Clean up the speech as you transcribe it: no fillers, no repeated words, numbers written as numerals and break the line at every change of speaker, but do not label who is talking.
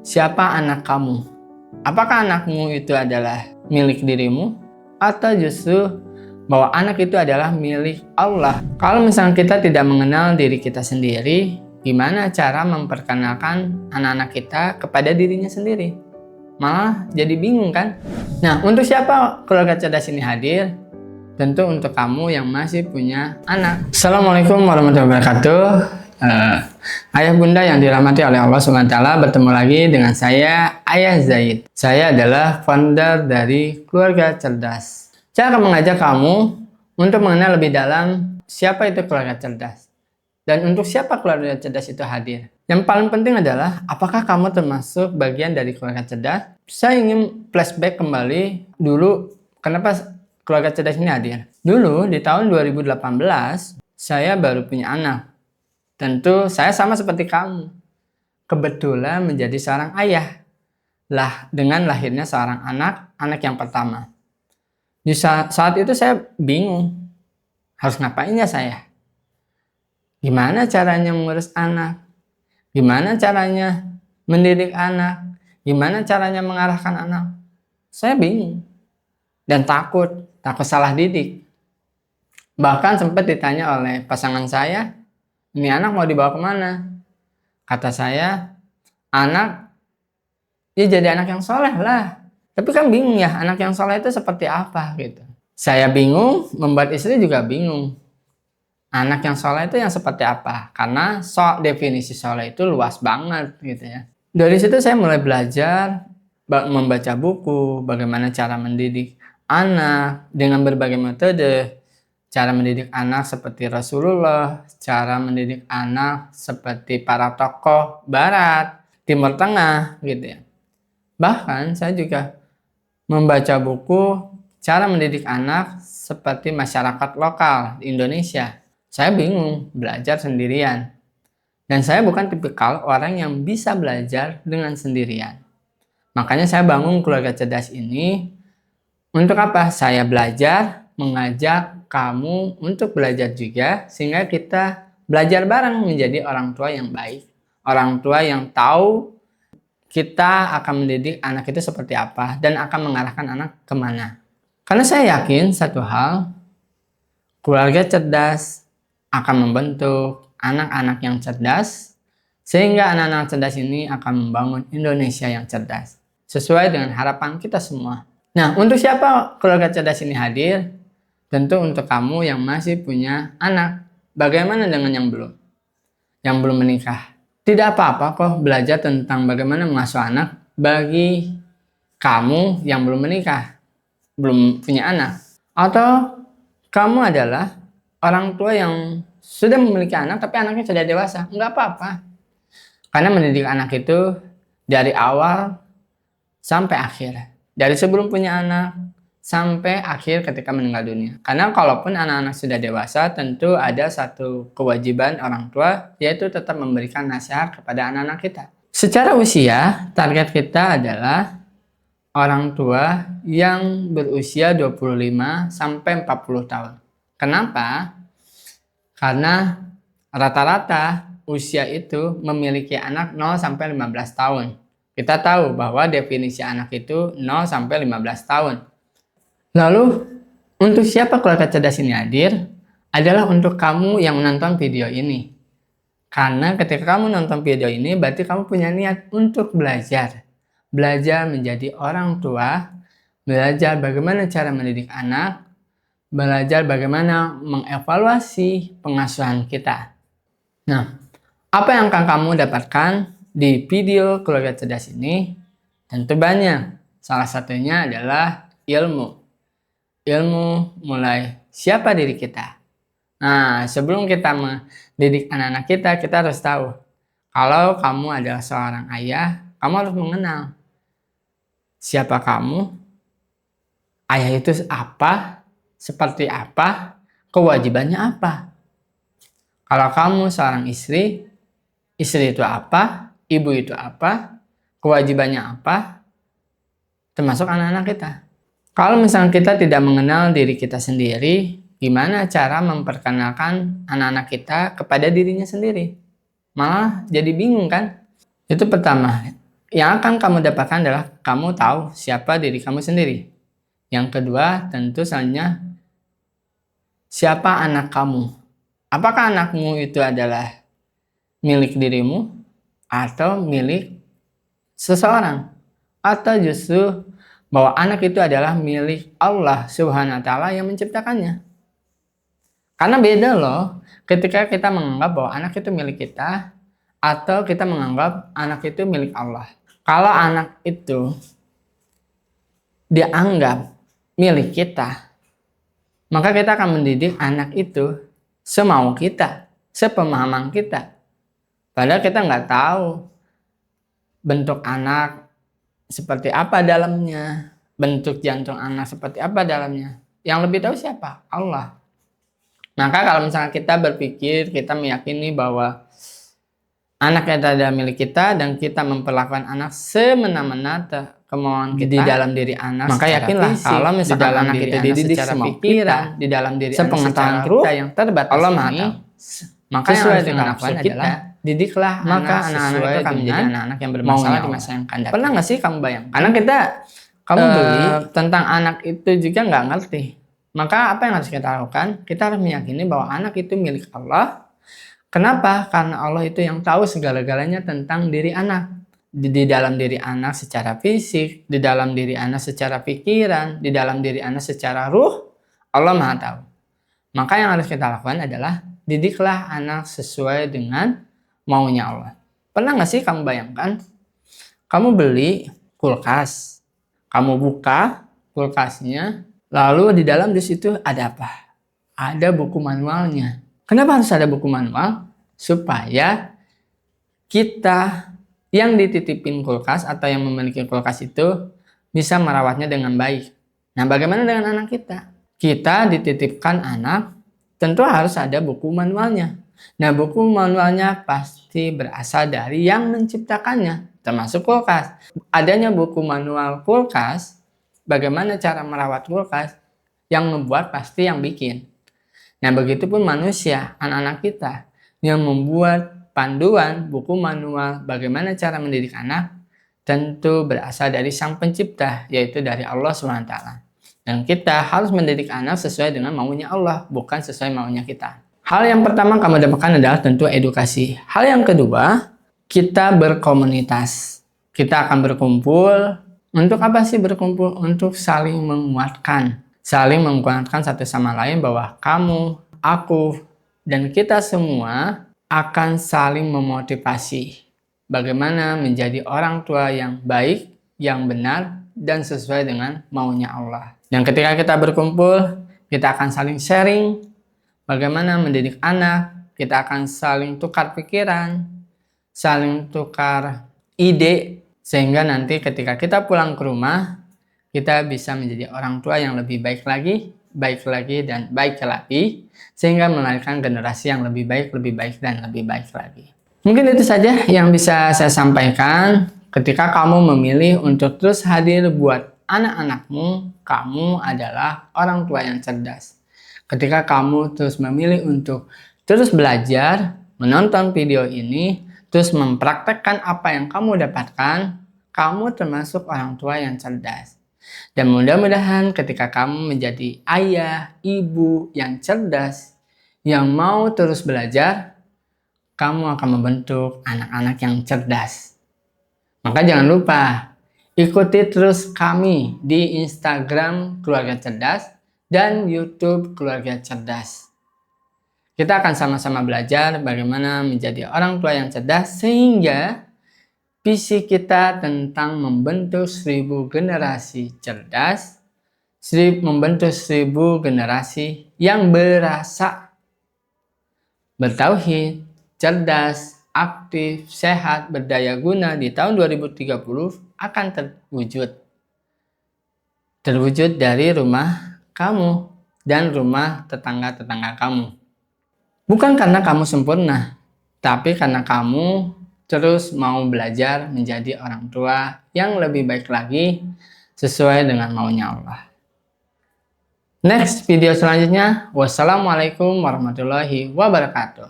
Siapa anak kamu? Apakah anakmu itu adalah milik dirimu? Atau justru bahwa anak itu adalah milik Allah? Kalau misalnya kita tidak mengenal diri kita sendiri, gimana cara memperkenalkan anak-anak kita kepada dirinya sendiri? Malah jadi bingung kan? Nah, untuk siapa keluarga cerdas ini hadir? Tentu untuk kamu yang masih punya anak. Assalamualaikum warahmatullahi wabarakatuh. Ayah bunda yang dirahmati oleh Allah SWT, bertemu lagi dengan saya, Ayah Zaid. Saya adalah founder dari Keluarga Cerdas. Saya akan mengajak kamu untuk mengenal lebih dalam siapa itu keluarga cerdas. Dan untuk siapa keluarga cerdas itu hadir. Yang paling penting adalah, apakah kamu termasuk bagian dari keluarga cerdas? Saya ingin flashback kembali dulu, kenapa keluarga cerdas ini hadir. Dulu, di tahun 2018, saya baru punya anak. Tentu saya sama seperti kamu. Kebetulan menjadi seorang ayah. Dengan lahirnya seorang anak yang pertama. Di saat itu saya bingung. Harus ngapain ya saya? Gimana caranya mengurus anak? Gimana caranya mendidik anak? Gimana caranya mengarahkan anak? Saya bingung. Dan takut salah didik. Bahkan sempat ditanya oleh pasangan saya, ini anak mau dibawa kemana? Kata saya, anak, ya jadi anak yang soleh lah. Tapi kan bingung ya, anak yang soleh itu seperti apa gitu. Saya bingung, membuat istri juga bingung. Anak yang soleh itu yang seperti apa? Karena definisi soleh itu luas banget gitu ya. Dari situ saya mulai belajar, membaca buku, bagaimana cara mendidik anak dengan berbagai metode. Cara mendidik anak seperti Rasulullah, cara mendidik anak seperti para tokoh Barat, Timur Tengah, gitu ya. Bahkan saya juga membaca buku cara mendidik anak seperti masyarakat lokal di Indonesia. Saya bingung belajar sendirian. Dan saya bukan tipikal orang yang bisa belajar dengan sendirian. Makanya saya bangun Keluarga Cerdas ini. Untuk apa? Saya belajar, mengajak kamu untuk belajar juga, sehingga kita belajar bareng menjadi orang tua yang baik. Orang tua yang tahu kita akan mendidik anak itu seperti apa dan akan mengarahkan anak kemana. Karena saya yakin satu hal, keluarga cerdas akan membentuk anak-anak yang cerdas, sehingga anak-anak cerdas ini akan membangun Indonesia yang cerdas, sesuai dengan harapan kita semua. Nah, untuk siapa keluarga cerdas ini hadir? Tentu untuk kamu yang masih punya anak. Bagaimana dengan yang belum? Yang belum menikah. Tidak apa-apa kok belajar tentang bagaimana mengasuh anak bagi kamu yang belum menikah, belum punya anak. Atau kamu adalah orang tua yang sudah memiliki anak tapi anaknya sudah dewasa. Enggak apa-apa. Karena mendidik anak itu dari awal sampai akhir. Dari sebelum punya anak sampai akhir ketika meninggal dunia. Karena kalaupun anak-anak sudah dewasa, tentu ada satu kewajiban orang tua, yaitu tetap memberikan nasihat kepada anak-anak kita. Secara usia, target kita adalah orang tua yang berusia 25 sampai 40 tahun. Kenapa? Karena rata-rata usia itu memiliki anak 0 sampai 15 tahun. Kita tahu bahwa definisi anak itu 0 sampai 15 tahun. Lalu, untuk siapa keluarga cerdas ini hadir? Adalah untuk kamu yang menonton video ini. Karena ketika kamu nonton video ini, berarti kamu punya niat untuk belajar. Belajar menjadi orang tua, belajar bagaimana cara mendidik anak, belajar bagaimana mengevaluasi pengasuhan kita. Nah, apa yang akan kamu dapatkan di video keluarga cerdas ini? Tentu banyak. Salah satunya adalah ilmu. Ilmu mulai siapa diri kita. Nah, sebelum kita mendidik anak-anak kita harus tahu. Kalau kamu adalah seorang ayah, kamu harus mengenal siapa kamu, ayah itu apa, seperti apa, kewajibannya apa. Kalau kamu seorang istri itu apa, ibu itu apa, kewajibannya apa, termasuk anak-anak kita. Kalau misalnya kita tidak mengenal diri kita sendiri, gimana cara memperkenalkan anak-anak kita kepada dirinya sendiri? Malah jadi bingung kan? Itu pertama. Yang akan kamu dapatkan adalah kamu tahu siapa diri kamu sendiri. Yang kedua, tentu saja siapa anak kamu. Apakah anakmu itu adalah milik dirimu atau milik seseorang? Atau justru bahwa anak itu adalah milik Allah Subhanahu wa taala yang menciptakannya. Karena beda loh ketika kita menganggap bahwa anak itu milik kita atau kita menganggap anak itu milik Allah. Kalau anak itu dianggap milik kita, maka kita akan mendidik anak itu semau kita, sepemahaman kita. Padahal kita nggak tahu bentuk anak seperti apa dalamnya, bentuk jantung anak seperti apa dalamnya. Yang lebih tahu siapa? Allah. Maka kalau misalnya kita berpikir, kita meyakini bahwa anak itu adalah milik kita dan kita memperlakukan anak semena-mena kemauan kita di dalam diri anak, maka yakinlah kalau misalkan anak itu dididik secara pikiran, di dalam diri sepengetahuan kita yang terbatas Allah ini, maka sesuai dengan nafsu kita, didiklah maka anak-anak itu akan menjadi anak-anak yang bermasalah di masa yang akan datang. Pernah nggak sih kamu bayangkan? Karena kamu beli tentang anak itu juga nggak ngerti. Maka apa yang harus kita lakukan? Kita harus meyakini bahwa anak itu milik Allah. Kenapa? Karena Allah itu yang tahu segala-galanya tentang diri anak. Di dalam diri anak secara fisik, di dalam diri anak secara pikiran, di dalam diri anak secara ruh, Allah Maha tahu. Maka yang harus kita lakukan adalah didiklah anak sesuai dengan maunya Allah. Pernah nggak sih kamu bayangkan? Kamu beli kulkas, kamu buka kulkasnya, lalu di dalam situ ada apa? Ada buku manualnya. Kenapa harus ada buku manual? Supaya kita yang dititipin kulkas atau yang memiliki kulkas itu bisa merawatnya dengan baik. Nah, bagaimana dengan anak kita? Kita dititipkan anak, tentu harus ada buku manualnya. Nah, buku manualnya pasti berasal dari yang menciptakannya, termasuk kulkas. Adanya buku manual kulkas, bagaimana cara merawat kulkas, yang membuat pasti yang bikin. Nah, begitupun manusia, anak-anak kita yang membuat panduan buku manual bagaimana cara mendidik anak tentu berasal dari Sang Pencipta, yaitu dari Allah SWT. Dan kita harus mendidik anak sesuai dengan maunya Allah, bukan sesuai maunya kita. Hal yang pertama kamu dapatkan adalah tentu edukasi. Hal yang kedua, kita berkomunitas. Kita akan berkumpul. Untuk apa sih berkumpul? Untuk saling menguatkan. Saling menguatkan satu sama lain bahwa kamu, aku, dan kita semua akan saling memotivasi bagaimana menjadi orang tua yang baik, yang benar, dan sesuai dengan maunya Allah. Dan ketika kita berkumpul, kita akan saling sharing bagaimana mendidik anak, kita akan saling tukar pikiran, saling tukar ide, sehingga nanti ketika kita pulang ke rumah, kita bisa menjadi orang tua yang lebih baik lagi, dan baik lagi, sehingga melahirkan generasi yang lebih baik, dan lebih baik lagi. Mungkin itu saja yang bisa saya sampaikan. Ketika kamu memilih untuk terus hadir buat anak-anakmu, kamu adalah orang tua yang cerdas. Ketika kamu terus memilih untuk terus belajar, menonton video ini, terus mempraktekkan apa yang kamu dapatkan, kamu termasuk orang tua yang cerdas. Dan mudah-mudahan ketika kamu menjadi ayah, ibu yang cerdas, yang mau terus belajar, kamu akan membentuk anak-anak yang cerdas. Maka jangan lupa, ikuti terus kami di Instagram Keluarga Cerdas dan YouTube Keluarga Cerdas. Kita akan sama-sama belajar bagaimana menjadi orang tua yang cerdas sehingga visi kita tentang membentuk 1000 generasi cerdas, membentuk 1000 generasi yang berasa, bertauhid, cerdas, aktif, sehat, berdaya guna di tahun 2030 akan terwujud. Terwujud dari rumah kamu dan rumah tetangga-tetangga kamu. Bukan karena kamu sempurna, tapi karena kamu terus mau belajar menjadi orang tua yang lebih baik lagi sesuai dengan maunya Allah. Next video selanjutnya, wassalamualaikum warahmatullahi wabarakatuh.